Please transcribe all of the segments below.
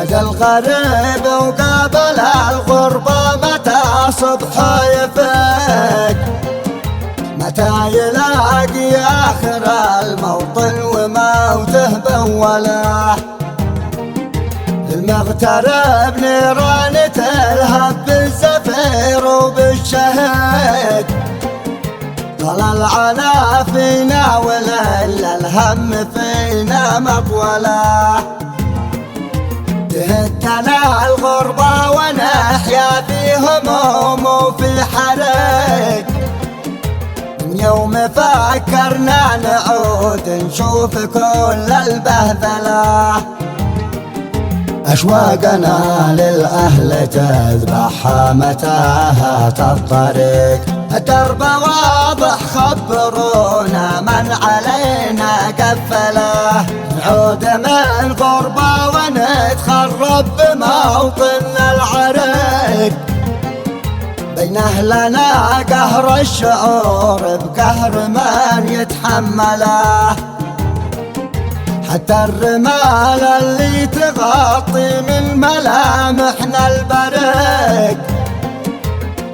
هذا الغريب وقابل الغربة متى صبحه يفك، متى يلاقي آخر الموطن وموته بوله. المغترب نيران تلهب بالزفير وبالشهيد، طال العنا فينا وليل الهم فينا مطوله. تهتنا الغربة ونحيا في هموم وفي حرج، من يوم فكرنا نعود نشوف كل البهذلة. أشواقنا للأهل تذبحها متاهات الطريق، الدرب واضح خبرونا من علينا قفله. نعود من غربة ونتخرب بموطن العريق، بين أهلنا قهر الشعور بقهر من يتحمله. حتى الرمال اللي تغطي من ملامحنا البريق،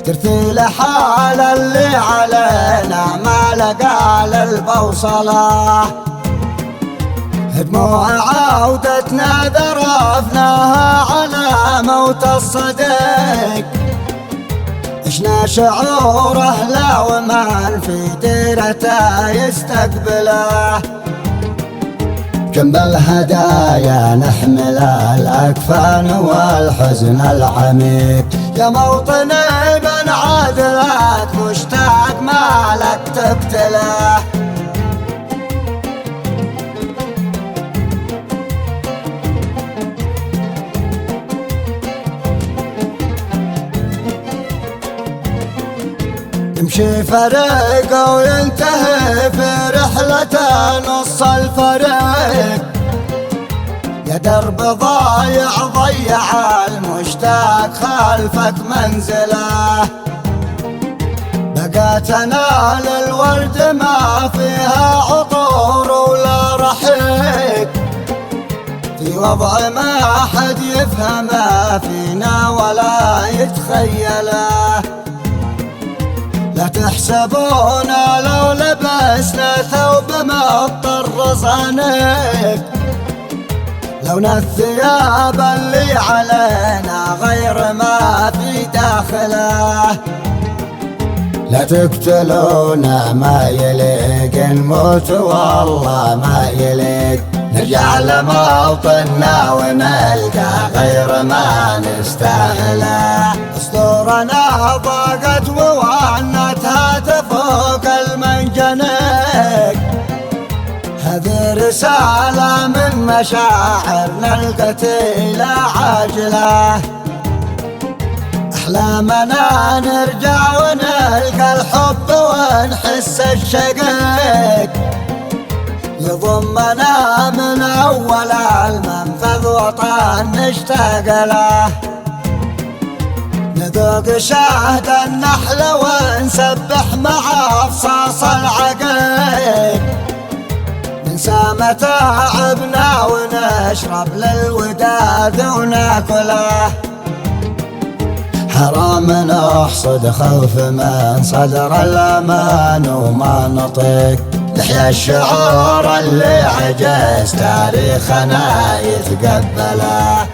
ترثي لحال اللي علينا ما لقى للبوصلة. دموع عودتنا ذرفناها على موت الصديق، عشنا شعوره لا ومن في ديرته يستقبله. جنب الهدايا نحمل الأكفان والحزن العميق، يا موطني من عدلك مشتاق مالك تقتله. يمشي فريق وينتهي في رحلته نص الفريق، يا درب ضايع ضيع المشتاق خلفك منزله. بقى تنال الورد ما فيها عطور ولا رحيق، في وضع ما حد يفهمه فينا ولا يتخيله. لا تحسبونا لو لبسنا ثوب مضطر صانيك، لون الثياب اللي علينا غير ما في داخله. لا تقتلونا ما يليق نموت والله ما يليق، نرجع لموطننا ونلقى غير ما نستاهله. اسطورنا ضاقت ووعنتها تفوق المنجنيق، هذه رسالة من مشاعرنا القتيلة عاجلة. أحلامنا نرجع ونلقى الحب ونحس الشقيق، يضمنا من أول المنفذ وطن نشتاق له. نذوق شهد النحل ونسبح مع أفصاص العقيق، ننسى متاعبنا ونشرب للوداد وناكله. حرام نحصد خوف من صدر الأمان وما نطيق، نحيا الشعور اللي عجز تاريخنا يتقبله.